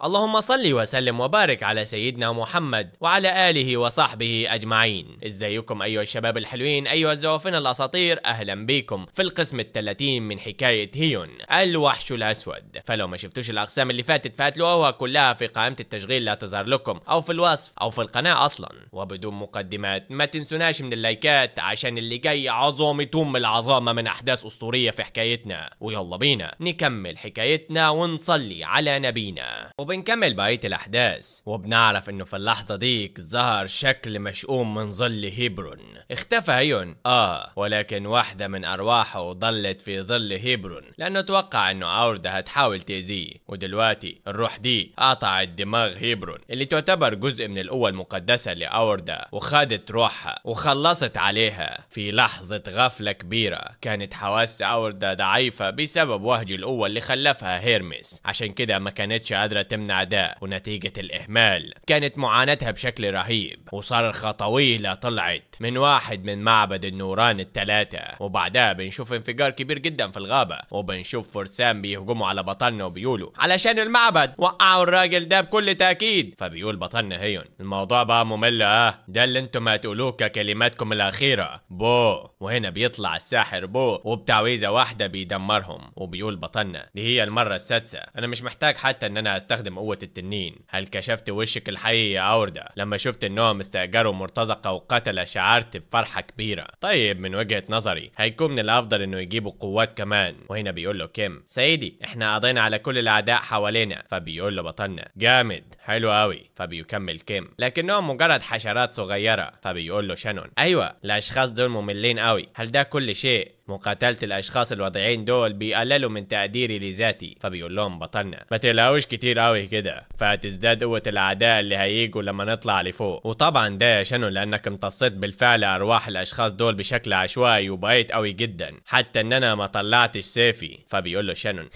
اللهم صل وسلم وبارك على سيدنا محمد وعلى آله وصحبه أجمعين. ازيكم أيها الشباب الحلوين، أيها الزوافين الأساطير، أهلا بيكم في القسم ال30 من حكاية هيون الوحش الأسود. فلو ما شفتوش الأقسام اللي فاتت فهتلاقوها كلها في قائمة التشغيل اللي هتظهر لكم أو في الوصف أو في القناة أصلا. وبدون مقدمات ما تنسوناش من اللايكات عشان اللي جاي عظمة العظامة من أحداث أسطورية في حكايتنا. ويلا بينا نكمل حكايتنا ونصلي على نبينا. وبنكمل بقية الأحداث وبنعرف إنه في اللحظة ديك ظهر شكل مشؤوم من ظل هيبرون. اختفى هيون ولكن واحدة من أرواحه ظلت في ظل هيبرون لأنه توقع إنه أوردا هتحاول تأذيه، ودلوقتي الروح دي قطعت دماغ هيبرون اللي تعتبر جزء من القوة المقدسة لأوردا، وخدت روحها وخلصت عليها في لحظة غفلة كبيرة. كانت حواس أوردا ضعيفة بسبب وهج القوة اللي خلفها هيرمس، عشان كده ما كانتش قادرة تمنع ده، ونتيجة الإهمال كانت معاناتها بشكل رهيب. وصرخة طويلة طلعت من واحد من معبد النوران الثلاثة، وبعدها بنشوف انفجار كبير جدا في الغابة، وبنشوف فرسان بيهجموا على بطلنا وبيقولوا علشان المعبد وقعوا الراجل ده بكل تأكيد. فبيقول بطلنا هيون الموضوع بقى ممل، ده اللي انتم هتقولوه ككلماتكم الأخيرة بو. وهنا بيطلع الساحر بو وبتعويذة واحدة بيدمرهم، وبيقول بطلنا دي هي المرة السادسة، انا مش محتاج حتى ان انا استخدم قوة التنين. هل كشفت وشك الحقيقي يا أوردا؟ لما شفت انهم استأجروا مرتزقة وقتلة شعرت بفرحة كبيرة. طيب من وجهة نظري هيكون من الافضل انه يجيبوا قوات كمان. وهنا بيقول له كيم سيدي احنا قضينا على كل الاعداء حوالينا. فبيقول له بطلنا جامد حلو قوي. فبيكمل كيم لكنهم مجرد حشرات صغيرة. فبيقول له شانون ايوه الاشخاص دول مملين قوي. هل ده كل شيء؟ مقاتلة الاشخاص الوضعيين دول بيقللوا من تقديري لذاتي. فبيقول لهم بطلنا ما تقلقوش كتير قوي كده، فهتزداد قوة الاعداء اللي هيجوا لما نطلع لفوق. وطبعا ده يا شانون لانك امتصيت بالفعل ارواح الاشخاص دول بشكل عشوائي وبقيت قوي جدا حتى ان انا ما طلعتش سيفي. فبيقول له شانون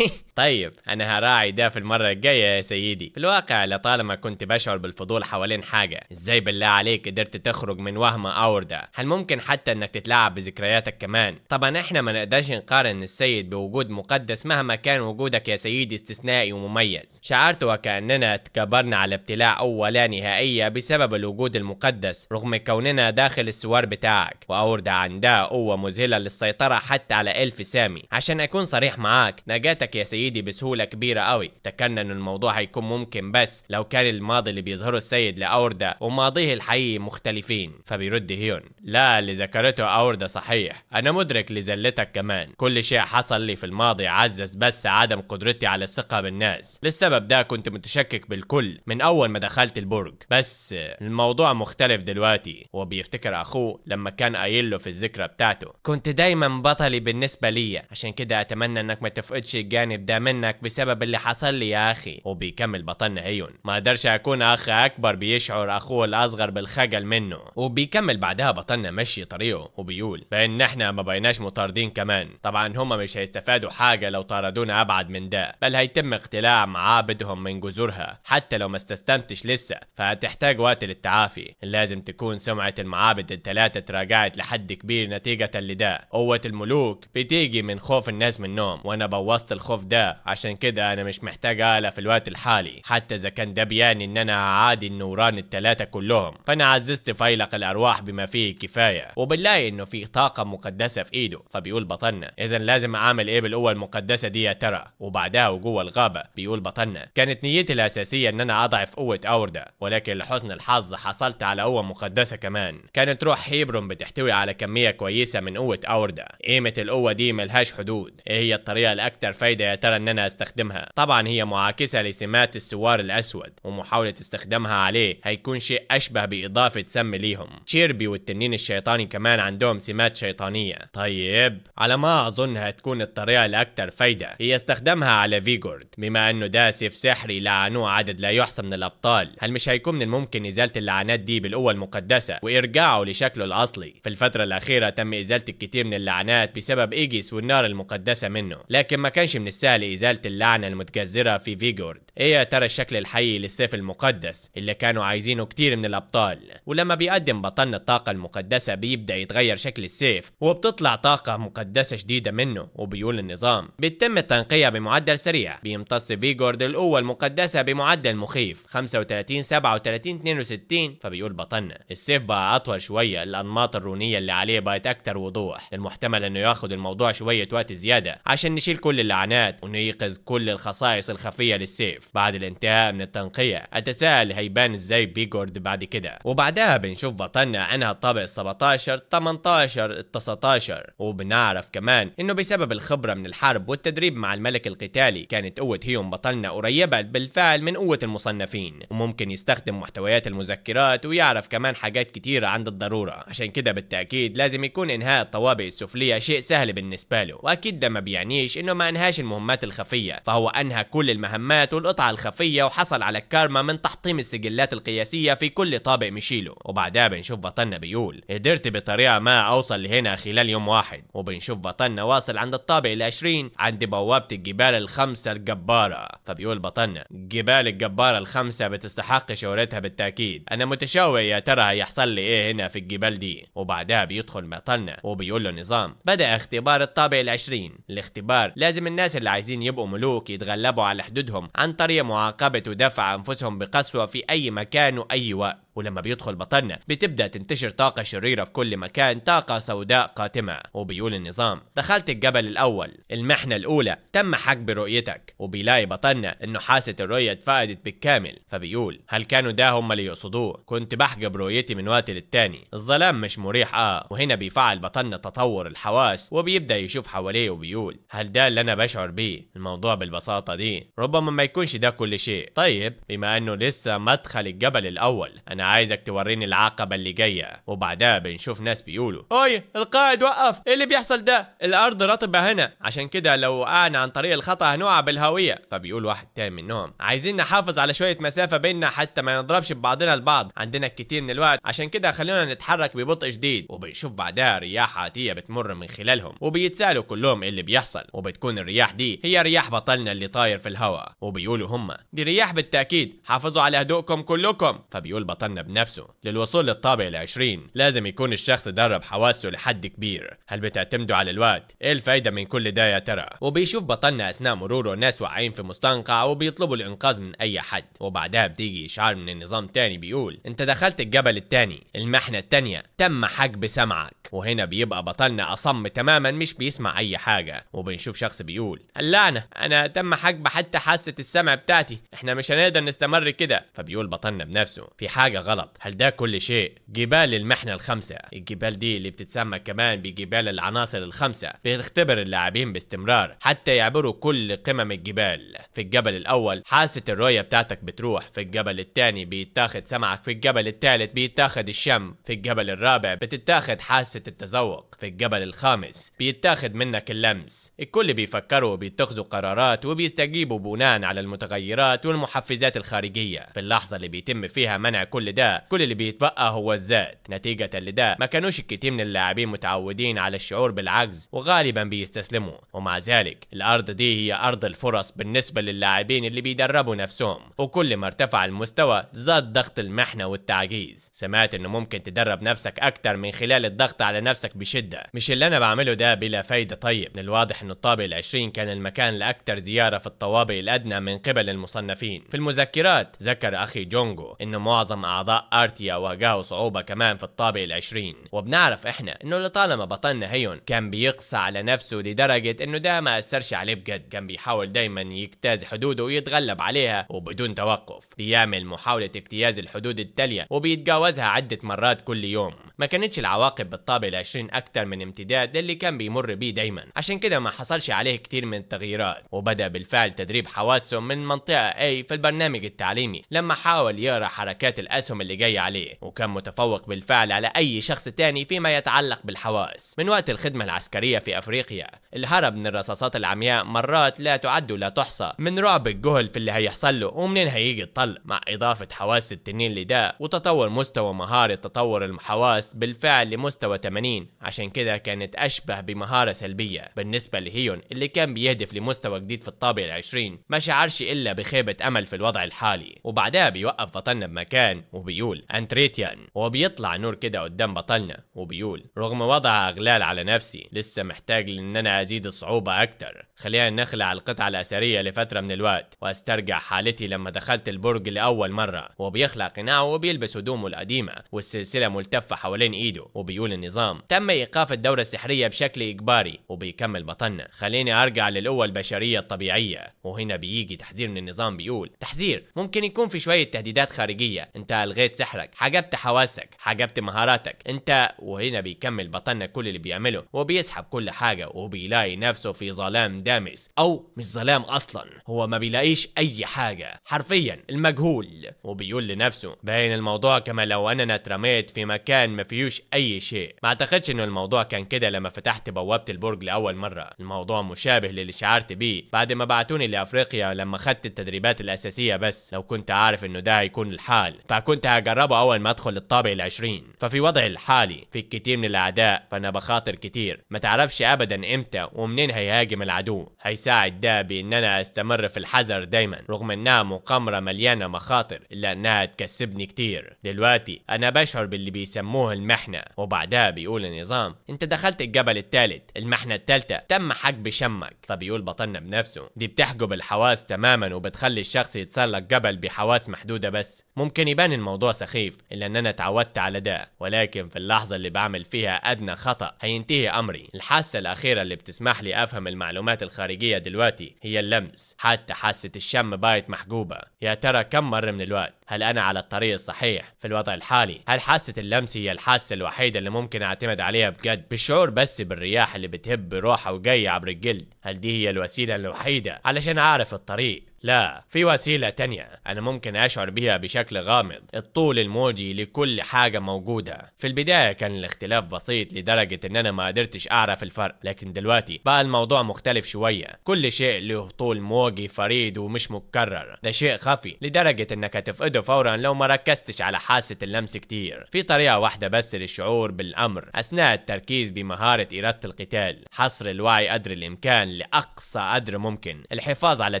طيب انا هراعي ده في المرة الجاية يا سيدي. في الواقع لطالما كنت بشعر بالفضول حوالين حاجة، ازاي بالله عليك قدرت تخرج من وهم أوردا؟ هل ممكن حتى انك تتلاعب بذكرياتك كمان؟ طبعا احنا ما نقدرش نقارن السيد بوجود مقدس مهما كان وجودك يا سيدي استثنائي ومميز. شعرت وكأننا تكبرنا على ابتلاع قوة لا نهائية بسبب الوجود المقدس رغم كوننا داخل السوار بتاعك، وأوردا عندها قوة مذهلة للسيطرة حتى على ألف سامي. عشان أكون صريح معاك نجاتك يا سيدي بسهولة كبيرة قوي. تكن ان الموضوع هيكون ممكن بس لو كان الماضي اللي بيظهره السيد لأوردا وماضيه الحقيقي مختلفين. فبيرد هيون لا اللي ذكرته أوردا صحيح، انا مدرك لزلتك كمان. كل شيء حصل لي في الماضي عزز بس عدم قدرتي على الثقة بالناس. للسبب ده كنت متشكك بالكل من اول ما دخلت البرج، بس الموضوع مختلف دلوقتي. وبيفتكر اخوه لما كان قايل له في الذكرى بتاعته كنت دايما بطلي بالنسبة لي، عشان كده اتمنى انك ما تفقدش الجانب ده منك بسبب اللي حصل لي يا اخي. وبيكمل بطلنا هيون ما اقدرش اكون اخ اكبر بيشعر اخوه الاصغر بالخجل منه. وبيكمل بعدها بطلنا مشي طريقه وبيقول فان احنا ما بقيناش مطاردين كمان. طبعا هما مش هيستفادوا حاجه لو طاردونا ابعد من ده، بل هيتم اقتلاع معابدهم من جذورها حتى لو ما استسلمتش لسه، فهتحتاج وقت للتعافي. لازم تكون سمعه المعابد الثلاثه تراجعت لحد كبير نتيجه لده. قوه الملوك بتيجي من خوف الناس منهم، وانا بوظت الخوف ده، عشان كده انا مش محتاج آلة في الوقت الحالي. حتى اذا كان ده بيعني ان انا اعادي النوران الثلاثه كلهم، فانا عززت فيلق الارواح بما فيه كفايه، وبنلاقي انه في طاقه مقدسه في ايده. فبيقول بطلنا اذا لازم اعمل ايه بالقوه المقدسه دي يا ترى؟ وبعدها وجوه الغابه بيقول بطلنا كانت نيتي الاساسيه ان انا اضعف قوه أوردا، ولكن لحسن الحظ حصلت على قوه مقدسه كمان. كانت روح هيبرون بتحتوي على كميه كويسه من قوه أوردا. قيمه القوه دي ملهاش حدود. ايه هي الطريقه الاكثر فايده يا ترى ان انا استخدمها؟ طبعا هي معاكسة لسمات السوار الأسود، ومحاولة استخدامها عليه هيكون شيء أشبه بإضافة سم ليهم. تشيربي والتنين الشيطاني كمان عندهم سمات شيطانية. طيب على ما أظن هتكون الطريقة الأكثر فايدة هي استخدامها على فيجورد، بما أنه ده سيف سحري لعنوه عدد لا يحصى من الأبطال. هل مش هيكون من الممكن إزالة اللعنات دي بالقوة المقدسة وإرجاعه لشكله الأصلي؟ في الفترة الأخيرة تم إزالة الكثير من اللعنات بسبب إيجيس والنار المقدسة منه، لكن ما كانش من السهل لإزالة اللعنة المتجذرة في فيغورد. ايه يا ترى الشكل الحقيقي للسيف المقدس اللي كانوا عايزينه كتير من الأبطال؟ ولما بيقدم بطلنا الطاقة المقدسة بيبدأ يتغير شكل السيف وبتطلع طاقة مقدسة شديدة منه. وبيقول النظام بيتم التنقية بمعدل سريع، بيمتص فيغورد القوة المقدسة بمعدل مخيف 35 37 62. فبيقول بطلنا السيف بقى أطول شوية، الأنماط الرونية اللي عليه بقت أكتر وضوح، المحتمل إنه ياخد الموضوع شوية وقت زيادة عشان نشيل كل اللعنات ونيقظ كل الخصائص الخفية للسيف. بعد الانتهاء من التنقية أتساءل هيبان ازاي فيغورد بعد كده. وبعدها بنشوف بطلنا انها الطابق 17 18 19، وبنعرف كمان انه بسبب الخبرة من الحرب والتدريب مع الملك القتالي كانت قوة هيوم بطلنا قريبة بالفعل من قوة المصنفين، وممكن يستخدم محتويات المذكرات ويعرف كمان حاجات كتيرة عند الضرورة. عشان كده بالتأكيد لازم يكون انهاء الطوابق السفلية شيء سهل بالنسبة له، واكيد ده ما بيعنيش انه ما انهاش المهمات الخفية، فهو انهى كل المهمات والقطع الخفية وحصل على الكارما من تحطيم السجلات القياسية في كل طابق مشيله. وبعدها بنشوف بطلنا بيقول قدرت بطريقة ما اوصل لهنا خلال يوم واحد. وبنشوف بطلنا واصل عند الطابق ال20 عند بوابة الجبال الخمسة الجبارة. فبيقول بطلنا جبال الجبارة الخمسة بتستحق شهرتها بالتأكيد، انا متشوق يا ترى هيحصل لي ايه هنا في الجبال دي. وبعدها بيدخل بطلنا وبيقول له نظام بدأ اختبار الطابق ال20. الاختبار لازم الناس اللي عايزين يبقوا ملوك يتغلبوا على حدودهم عن طريق معاقبة ودفع انفسهم بقسوة في اي مكان واي وقت. ولما بيدخل بطلنا بتبدأ تنتشر طاقة شريرة في كل مكان، طاقة سوداء قاتمة. وبيقول النظام دخلت الجبل الأول، المحنة الأولى تم حجب رؤيتك. وبيلاقي بطلنا إنه حاسة الرؤية اتفقدت بالكامل. فبيقول هل كانوا ده هم اللي يقصدوه؟ كنت بحجب رؤيتي من وقت للتاني، الظلام مش مريح وهنا بيفعل بطلنا تطور الحواس وبيبدأ يشوف حواليه وبيقول هل ده اللي أنا بشعر بيه؟ الموضوع بالبساطة دي ربما ما يكونش ده كل شيء. طيب بما إنه لسه مدخل الجبل الأول أنا عايزك توريني العقبة اللي جاية. وبعدها بنشوف ناس بيقولوا اوي القائد وقف، ايه اللي بيحصل ده؟ الارض رطبة هنا، عشان كده لو وقعنا عن طريق الخطأ هنقع بالهوية. فبيقول واحد تاني منهم عايزين نحافظ على شوية مسافة بيننا حتى ما نضربش ببعضنا البعض، عندنا كتير من الوقت عشان كده خلونا نتحرك ببطء شديد. وبنشوف بعدها رياح عاتية بتمر من خلالهم وبيتسالوا كلهم ايه اللي بيحصل. وبتكون الرياح دي هي رياح بطلنا اللي طاير في الهواء. وبيقولوا هم دي رياح بالتأكيد، حافظوا على هدوءكم كلكم. فبيقول بطلنا بنفسه للوصول للطابق ال20 لازم يكون الشخص درب حواسه لحد كبير. هل بتعتمدوا على الوقت؟ ايه الفايدة من كل ده يا ترى؟ وبيشوف بطلنا اثناء مروره ناس واقعين في مستنقع وبيطلبوا الانقاذ من اي حد. وبعدها بتيجي اشعار من النظام تاني بيقول انت دخلت الجبل التاني، المحنة التانية تم حجب سمعك. وهنا بيبقى بطلنا اصم تماما مش بيسمع اي حاجة. وبنشوف شخص بيقول اللعنة انا تم حجب حتى حاسة السمع بتاعتي، احنا مش هنقدر نستمر كده. فبيقول بطلنا بنفسه في حاجة غلط، هل ده كل شيء؟ جبال المحنة الخمسة، الجبال دي اللي بتتسمى كمان بجبال العناصر الخمسة، بتختبر اللاعبين باستمرار حتى يعبروا كل قمم الجبال. في الجبل الأول حاسة الرؤية بتاعتك بتروح، في الجبل الثاني بيتاخد سمعك، في الجبل الثالث بيتاخد الشم، في الجبل الرابع بتتاخد حاسة التذوق، في الجبل الخامس بيتاخد منك اللمس. الكل بيفكروا وبيتخذوا قرارات وبيستجيبوا بناء على المتغيرات والمحفزات الخارجية. في اللحظة اللي بيتم فيها منع كل ده كل اللي بيتبقى هو الذات. نتيجة لده ما كانوش الكثير من اللاعبين متعودين على الشعور بالعجز وغالبا بيستسلموا. ومع ذلك الارض دي هي ارض الفرص بالنسبة للاعبين اللي بيدربوا نفسهم، وكل ما ارتفع المستوى زاد ضغط المحنة والتعجيز. سمعت انه ممكن تدرب نفسك اكتر من خلال الضغط على نفسك بشدة. مش اللي انا بعمله ده بلا فايدة. طيب من الواضح ان الطابق ال20 كان المكان الاكثر زيارة في الطوابق الادنى من قبل المصنفين. في المذكرات ذكر اخي جونجو انه معظم اعضاء ارتيا واجهوا صعوبة كمان في الطابق ال20. وبنعرف احنا انه لطالما بطلنا هيون كان بيقسى على نفسه لدرجة انه ده ما اثرش عليه بجد، كان بيحاول دايما يجتاز حدوده ويتغلب عليها وبدون توقف، بيعمل محاولة اجتياز الحدود التالية وبيتجاوزها عدة مرات كل يوم. ما كانتش العواقب بالطابق ال20 اكتر من امتداد للي كان بيمر بيه دايما، عشان كده ما حصلش عليه كتير من التغييرات. وبدأ بالفعل تدريب حواسه من منطقة A في البرنامج التعليمي لما حاول يقرا حركات الاسهم اللي جايه عليه، وكان متفوق بالفعل على اي شخص تاني فيما يتعلق بالحواس. من وقت الخدمة العسكرية في افريقيا الهرب من الرصاصات العمياء مرات لا تعد ولا تحصى، من رعب الجهل في اللي هيحصل له ومنين هيجي الطلق، مع اضافة حواس التنين لده وتطور مستوى مهارة تطور الحواس بالفعل لمستوى 84 عشان كده كانت أشبه بمهارة سلبية. بالنسبة لهيون اللي كان بيهدف لمستوى جديد في الطابع ال20 ما شعرش إلا بخيبة أمل في الوضع الحالي. وبعدها بيوقف بطلنا بمكان وبيقول أنتريتيان، وبيطلع نور كده قدام بطلنا وبيقول رغم وضع أغلال على نفسي لسه محتاج لأن أنا أزيد الصعوبة أكتر. خلينا نخلع القطعة الأثرية لفترة من الوقت وأسترجع حالتي لما دخلت البرج لأول مرة. وبيخلع قناعه وبيلبس هدومه القديمة والسلسلة ملتفة حوالين إيده وبيقول النظام تم إيقاف الدورة السحرية بشكل إجباري. وبيكمل بطلنا خليني أرجع للقوة البشرية الطبيعية. وهنا بيجي تحذير من النظام بيقول تحذير ممكن يكون في شوية تهديدات خارجية، أنت ألغيت سحرك، حجبت حواسك، حجبت مهاراتك أنت. وهنا بيكمل بطلنا كل اللي بيعمله وبيسحب كل حاجة وبيلاقي نفسه في ظلام دامس، أو مش ظلام أصلا، هو ما بيلاقيش أي حاجة حرفيا المجهول. وبيقول لنفسه باين الموضوع كما لو أنا اترميت في مكان ما فيهوش أي شيء. ما أعتقدش إنه الموضوع كان كده لما فتحت بوابة البرج لأول مرة، الموضوع مشابه للي شعرت بيه بعد ما بعتوني لأفريقيا لما خدت التدريبات الأساسية. بس لو كنت عارف إنه ده هيكون الحال فكنت هجربه أول ما أدخل الطابع ال20. ففي وضعي الحالي في كتير من الأعداء فأنا بخاطر كتير، ما تعرفش أبدا إمتى ومنين هيهاجم العدو. هيساعد ده بإن أنا أستمر في الحذر دايما رغم إنها مغامرة مليانة مخاطر إلا إنها تكسبني كتير. دلوقتي أنا بشعر باللي بيسموه المحنة. وبعدها بيقول النظام أنت دخلت الجبل الثالث، المحنة الثالثة تم حجب شمك. فبيقول بطلنا بنفسه دي بتحجب الحواس تماما وبتخلي الشخص يتسلق جبل بحواس محدودة بس. ممكن يبان الموضوع سخيف إلا إن أنا اتعودت على ده، ولكن في اللحظة اللي بعمل فيها أدنى خطأ هينتهي أمري. الحاسة الأخيرة اللي بتسمح لي أفهم المعلومات الخارجية دلوقتي هي اللمس، حتى حاسة الشم بايت محجوبة. يا ترى كم مرة من الوقت هل أنا على الطريق الصحيح في الوضع الحالي؟ هل حاسة اللمس هي الحاسة الوحيدة اللي ممكن أعتمد عليها بجد؟ بالشعور بس بالرياح اللي بتهب روحها وجاية عبر الجلد، هل دي هي الوسيلة الوحيدة علشان أعرف الطريق؟ لا، في وسيلة تانية أنا ممكن أشعر بيها بشكل غامض، الطول الموجي لكل حاجة موجودة. في البداية كان الاختلاف بسيط لدرجة إن أنا ما قدرتش أعرف الفرق، لكن دلوقتي بقى الموضوع مختلف شوية. كل شيء له طول موجي فريد ومش متكرر، ده شيء خفي لدرجة إنك هتفقده فورا لو ما ركزتش على حاسة اللمس كتير. في طريقة واحدة بس للشعور بالأمر أثناء التركيز بمهارة إرادة القتال، حصر الوعي قدر الإمكان لأقصى قدر ممكن، الحفاظ على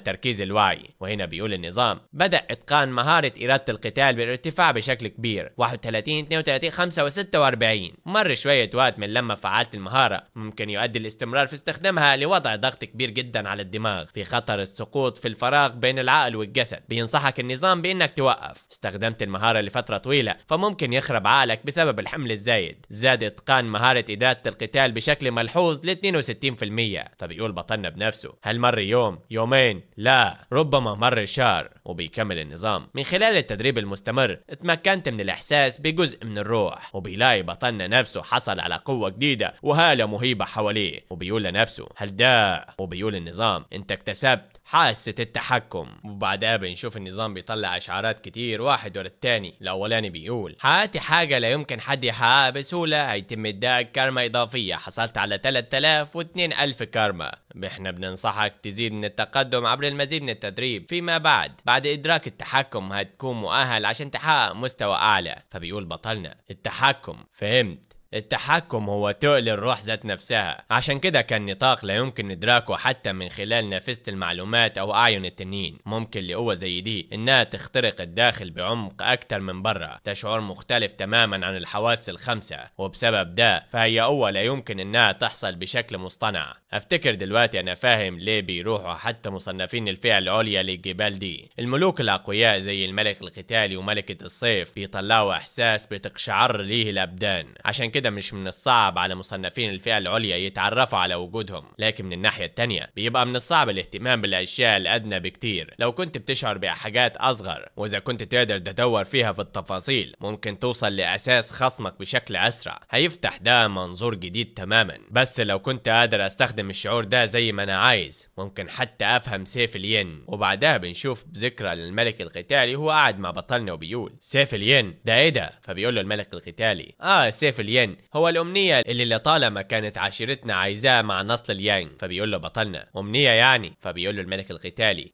تركيز الوعي. وهنا بيقول النظام بدأ إتقان مهارة إرادة القتال بالارتفاع بشكل كبير، 31 32 5 و46. مر شوية وقت من لما فعلت المهارة ممكن يؤدي الاستمرار في استخدامها لوضع ضغط كبير جدا على الدماغ في خطر السقوط في الفراغ بين العقل والجسد. بينصحك النظام بأنك توقف. استخدمت المهارة لفترة طويلة فممكن يخرب عقلك بسبب الحمل الزايد. زاد إتقان مهارة إرادة القتال بشكل ملحوظ ل 62%. فبيقول بطلنا بنفسه هل مر يوم يومين؟ لا، ربما مر شهر. وبيكمل النظام من خلال التدريب المستمر اتمكنت من الإحساس بجزء من الروح. وبيلاقي بطلنا نفسه حصل على قوة جديدة وهالة مهيبة حواليه. وبيقول لنفسه هل ده؟ وبيقول النظام انت اكتسبت حاسة التحكم. وبعدها بنشوف النظام بيطلع اشعارات كتير واحد ورا التاني. الاولاني بيقول حققت حاجة لا يمكن حد يحققها بسهولة، هيتم اداك كارما اضافية، حصلت على 3002 كارما. احنا بننصحك تزيد من التقدم عبر المزيد من التدريب فيما بعد ادراك التحكم هتكون مؤهل عشان تحقق مستوى اعلى. فبيقول بطلنا التحكم فهمت، التحكم هو تقل الروح ذات نفسها، عشان كده كان نطاق لا يمكن إدراكه حتى من خلال نافذة المعلومات أو أعين التنين. ممكن لقوة زي دي إنها تخترق الداخل بعمق أكتر من برا، تشعر مختلف تماما عن الحواس الخمسة، وبسبب ده فهي قوة لا يمكن إنها تحصل بشكل مصطنع. أفتكر دلوقتي أنا فاهم ليه بيروحوا حتى مصنفين الفئة العليا للجبال دي. الملوك الأقوياء زي الملك القتالي وملكة الصيف بيطلعوا إحساس بتقشعر ليه الأبدان، عشان كده مش من الصعب على مصنفين الفئة العليا يتعرفوا على وجودهم. لكن من الناحية التانية بيبقى من الصعب الاهتمام بالأشياء الأدنى بكتير. لو كنت بتشعر بحاجات أصغر وإذا كنت تقدر تدور فيها في التفاصيل ممكن توصل لأساس خصمك بشكل أسرع، هيفتح ده منظور جديد تماما. بس لو كنت قادر أستخدم الشعور ده زي ما أنا عايز ممكن حتى أفهم سيف الين. وبعدها بنشوف ذكرى للملك القتالي هو قاعد مع بطلنا وبيقول سيف الين ده إيه ده؟ فبيقول له الملك القتالي سيف الين ولكن هو الامنيه اللي لطالما كانت عشيرتنا عايزاها مع نسل اليانج. فبيقول له بطلنا امنيه يعني؟ فبيقول له الملك القتالي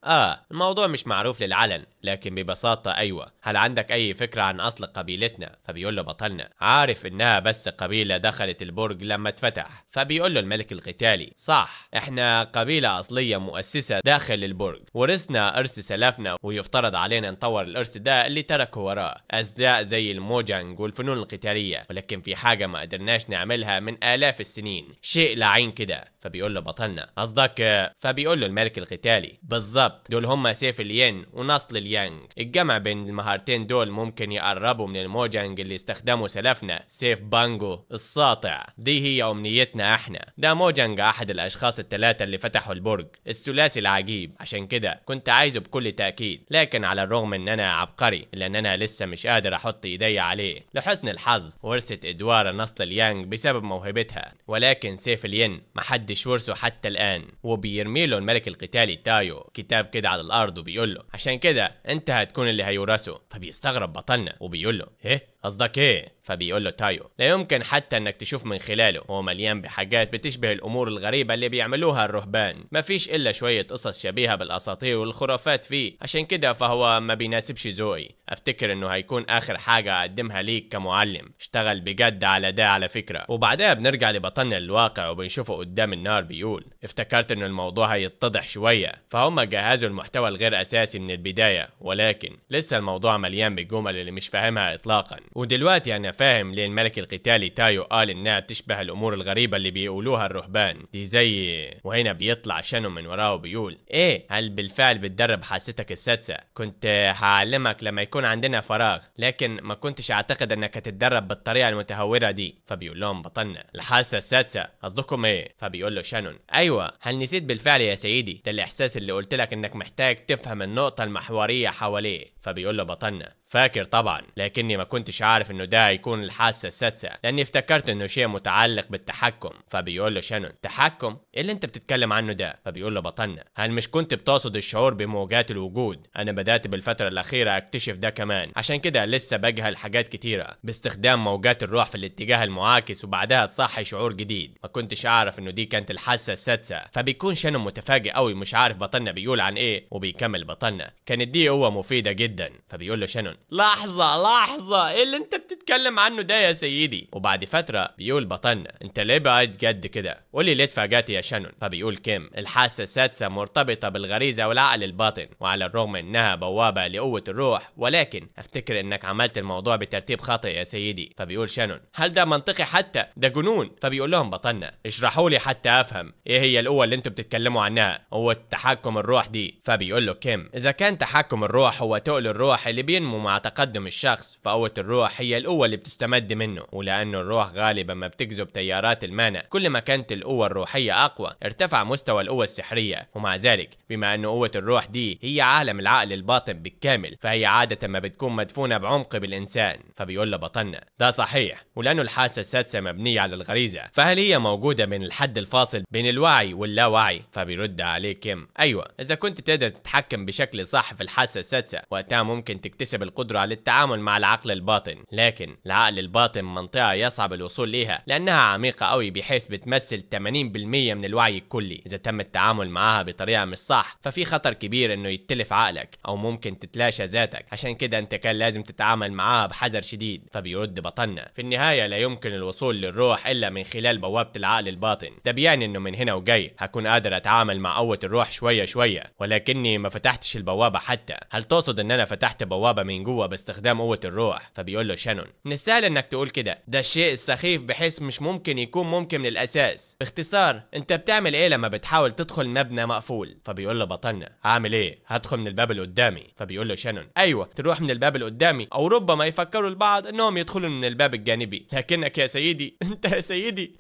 الموضوع مش معروف للعلن، لكن ببساطه ايوه. هل عندك اي فكره عن اصل قبيلتنا؟ فبيقول له بطلنا عارف انها بس قبيله دخلت البرج لما اتفتح. فبيقول له الملك القتالي صح، احنا قبيله اصليه مؤسسه داخل البرج، ورثنا ارث سلافنا ويفترض علينا نطور الارث ده اللي تركه وراه ازداء زي الموجانج والفنون القتاليه، ولكن في حاجه ما قدرناش نعملها من الاف السنين، شيء لعين كده. فبيقول له بطلنا قصدك؟ فبيقول له الملك القتالي بالظبط، دول هم سيف الين ونصل اليانج. الجمع بين المهارتين دول ممكن يقربوا من الموجانج اللي استخدموا سلفنا سيف بانجو الساطع. دي هي امنيتنا احنا. ده موجانج احد الاشخاص الثلاثه اللي فتحوا البرج، الثلاثي العجيب، عشان كده كنت عايزه بكل تاكيد، لكن على الرغم ان انا عبقري الا ان انا لسه مش قادر احط ايدي عليه. لحسن الحظ ورثت ادوار نصل اليانج بسبب موهبتها، ولكن سيف الين محدش ورثه حتى الان. وبيرمي له الملك القتالي تايو كتاب كده على الارض وبيقول له عشان كده انت هتكون اللي هيورثه. فبيستغرب بطلنا وبيقول له ايه قصدك ايه؟ فبيقول له تايو لا يمكن حتى انك تشوف من خلاله، هو مليان بحاجات بتشبه الامور الغريبه اللي بيعملوها الرهبان، مفيش الا شويه قصص شبيهه بالاساطير والخرافات فيه، عشان كده فهو ما بيناسبش ذوقي. افتكر انه هيكون اخر حاجه اقدمها ليك كمعلم. اشتغل بجد على ده على فكره. وبعدها بنرجع لبطلنا الواقع وبنشوفه قدام النار بيقول افتكرت انه الموضوع هيتضح شويه، فهم جهزوا المحتوى الغير اساسي من البدايه، ولكن لسه الموضوع مليان بالجمل اللي مش فاهمها اطلاقا. ودلوقتي انا فاهم ليه الملك القتالي تايو قال انها تشبه الامور الغريبه اللي بيقولوها الرهبان دي زي. وهنا بيطلع شانو من وراه وبيقول ايه هل بالفعل بتدرب حاستك السادسه؟ كنت هعلمك لما يكون عندنا فراغ، لكن ما كنتش اعتقد انك هتتدرب بالطريقه المتهوره دي. فبيقول لهم بطلنا الحاسه السادسه قصدكم ايه؟ فبيقول له شانون ايوه هل نسيت بالفعل يا سيدي؟ ده الاحساس اللي قلت لك انك محتاج تفهم النقطه المحوريه حواليه. فبيقول له بطلنا فاكر طبعا، لكني ما كنتش عارف انه ده هيكون الحاسه السادسه لاني افتكرت انه شيء متعلق بالتحكم. فبيقول له شانون تحكم؟ ايه اللي انت بتتكلم عنه ده؟ فبيقول له بطلنا هل مش كنت بتقصد الشعور بموجات الوجود؟ انا بدات بالفتره الاخيره اكتشف ده كمان، عشان كده لسه بجهل حاجات كتيره باستخدام موجات الروح في الاتجاه المعاكس وبعدها تصحي شعور جديد. ما كنتش اعرف انه دي كانت الحاسه السادسه. فبيكون شانون متفاجئ قوي مش عارف بطلنا بيقول عن ايه، وبيكمل بطلنا كانت دي قوه مفيده جدا. فبيقول له شانون لحظة ايه اللي انت بتتكلم عنه ده يا سيدي؟ وبعد فترة بيقول بطلنا انت ليه بقى جد كده؟ قولي ليه اتفاجأت يا شانون؟ فبيقول كيم الحاسة السادسة مرتبطة بالغريزة والعقل الباطن، وعلى الرغم انها بوابة لقوة الروح، ولكن افتكر انك عملت الموضوع بترتيب خاطئ يا سيدي. فبيقول شانون هل ده منطقي حتى؟ ده جنون. فبيقول لهم بطلنا اشرحوا لي حتى افهم ايه هي القوة اللي انتوا بتتكلموا عنها، هو تحكم الروح دي. فبيقول له كيم اذا كان تحكم الروح هو تقل الروح اللي بينمو مع تقدم الشخص، فقوة الروح هي القوة اللي بتستمد منه، ولأنه الروح غالبا ما بتجذب تيارات المانا، كل ما كانت القوة الروحية أقوى ارتفع مستوى القوة السحرية. ومع ذلك بما أن قوة الروح دي هي عالم العقل الباطن بالكامل، فهي عادة ما بتكون مدفونة بعمق بالإنسان. فبيقول له بطلنا ده صحيح، ولأنه الحاسة السادسة مبنية على الغريزة، فهل هي موجودة من الحد الفاصل بين الوعي واللاوعي؟ فبيرد عليه كيم أيوة إذا كنت تقدر تتحكم بشكل صح في الحاسة السادسة، وقتها ممكن تكتسب القدرة للتعامل مع العقل الباطن. لكن العقل الباطن منطقة يصعب الوصول ليها لأنها عميقة قوي بحيث بتمثل 80% من الوعي الكلي. إذا تم التعامل معها بطريقة مش صح ففي خطر كبير إنه يتلف عقلك أو ممكن تتلاشى ذاتك، عشان كده أنت كان لازم تتعامل معها بحذر شديد. فبيرد بطلنا في النهاية لا يمكن الوصول للروح إلا من خلال بوابة العقل الباطن. ده بيعني إنه من هنا وجاي هكون قادر أتعامل مع قوة الروح شوية شوية، ولكني ما فتحتش البوابة حتى. هل تقصد إن أنا فتحت بوابة من جوه باستخدام قوة الروح؟ فبيقول له شانون من السهل انك تقول كده، ده الشيء السخيف بحيث مش ممكن يكون ممكن من الاساس. باختصار انت بتعمل ايه لما بتحاول تدخل مبنى مقفول؟ فبيقول له بطلنا هعمل ايه؟ هدخل من الباب اللي قدامي. فبيقول له شانون ايوه تروح من الباب اللي قدامي، او ربما يفكروا البعض انهم يدخلوا من الباب الجانبي، لكنك يا سيدي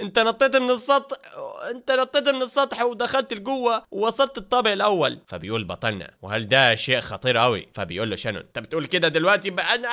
انت نطيت من السطح ودخلت لجوه ووصلت الطابق الاول. فبيقول بطلنا وهل ده شيء خطير قوي؟ فبيقول فبيقول له شانون انت بتقول كده دلوقتي بقى انا.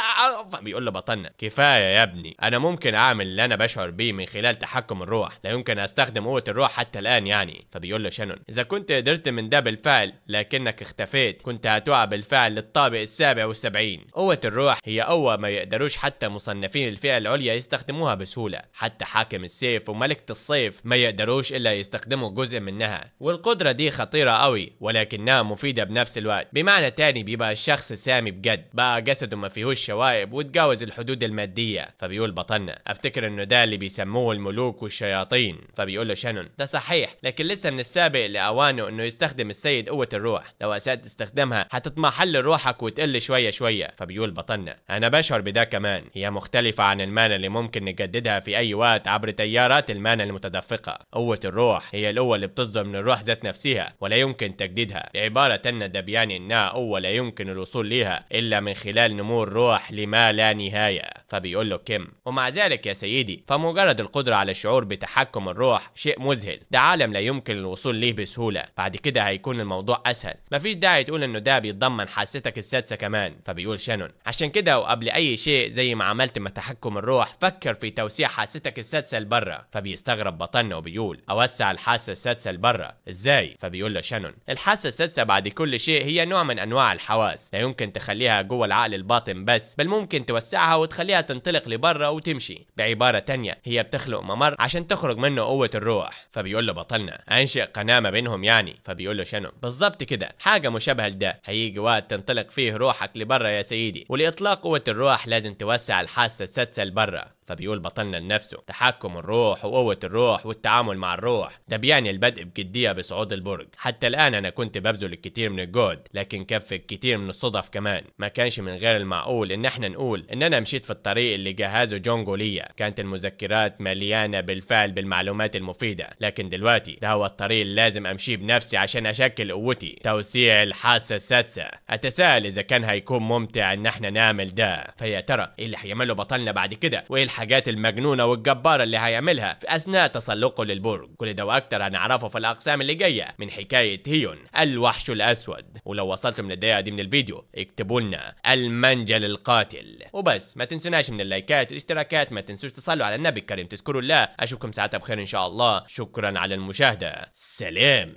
فبيقول له بطلنا كفايه يا ابني، انا ممكن اعمل اللي انا بشعر بيه من خلال تحكم الروح، لا يمكن استخدم قوه الروح حتى الان يعني. فبيقول له شانون اذا كنت قدرت من ده بالفعل لكنك اختفيت كنت هتقع بالفعل للطابق ال77. قوه الروح هي قوه ما يقدروش حتى مصنفين الفئه العليا يستخدموها بسهوله، حتى حاكم السيف وملكه الصيف ما يقدروش الا يستخدموا جزء منها، والقدره دي خطيره قوي ولكنها مفيده بنفس الوقت. بمعنى تاني بيبقى الشخص سامي بجد، بقى جسده ما فيهوش شوائب وتجاوز الحدود الماديه. فبيقول بطلنا افتكر انه ده اللي بيسموه الملوك والشياطين. فبيقول له شانون ده صحيح، لكن لسه من السابق لاوانه انه يستخدم السيد قوه الروح، لو اسأت استخدامها هتتمحل روحك وتقل شويه شويه. فبيقول بطلنا انا بشعر بده كمان، هي مختلفه عن المانا اللي ممكن نجددها في اي وقت عبر تيارات المانا المتدفقه. قوه الروح هي القوه اللي بتصدر من الروح ذات نفسها ولا يمكن تجديدها. بعباره تانية ده بيعني انها قوه لا يمكن الوصول ليها الا من خلال نمو الروح لما لا نهايه. فبيقول له كيم ومع ذلك يا سيدي فمجرد القدره على الشعور بتحكم الروح شيء مذهل، ده عالم لا يمكن الوصول ليه بسهوله، بعد كده هيكون الموضوع اسهل. مفيش داعي تقول انه ده بيتضمن حاستك السادسه كمان. فبيقول شانون عشان كده وقبل اي شيء زي ما عملت مع تحكم الروح فكر في توسيع حاستك السادسه لبرا. فبيستغرب بطنه وبيقول اوسع الحاسه السادسه لبرا ازاي؟ فبيقول له شانون الحاسه السادسه بعد كل شيء هي نوع من انواع الحواس، لا يمكن تخليها جوه العقل الباطن بس، بل ممكن توسعها وتخليها تنطلق لبرا وتمشي. بعباره تانية هي بتخلق ممر عشان تخرج منه قوه الروح. فبيقول له بطلنا انشئ قناه ما بينهم يعني. فبيقول له شانون بالظبط كده، حاجه مشابهه لده. هيجي وقت تنطلق فيه روحك لبرا يا سيدي، ولاطلاق قوه الروح لازم توسع الحاسه السادسه لبرا. فبيقول بطلنا لنفسه تحكم الروح وقوة الروح والتعامل مع الروح ده بيعني البدء بجدية بصعود البرج. حتى الآن أنا كنت ببذل الكثير من الجهد لكن كف الكثير من الصدف كمان. ما كانش من غير المعقول إن احنا نقول إن أنا مشيت في الطريق اللي جهزه جونجو ليا، كانت المذكرات مليانة بالفعل بالمعلومات المفيدة، لكن دلوقتي ده هو الطريق اللي لازم أمشيه بنفسي عشان أشكل قوتي، توسيع الحاسة السادسة. أتساءل إذا كان هيكون ممتع إن احنا نعمل ده. فيا ترى إيه اللي هيعمله بطلنا بعد كده، وإيه الحاجات المجنونة والجبارة اللي هيعملها في أثناء تسلقه للبرج؟ كل ده وأكتر هنعرفه في الأقسام اللي جاية من حكاية هيون الوحش الأسود. ولو وصلتم للدقيقة دي من الفيديو اكتبوا لنا المنجل القاتل. وبس ما تنسوناش من اللايكات والاشتراكات، ما تنسوش تصلوا على النبي الكريم تذكروا الله. أشوفكم ساعتها بخير إن شاء الله. شكرا على المشاهدة، سلام.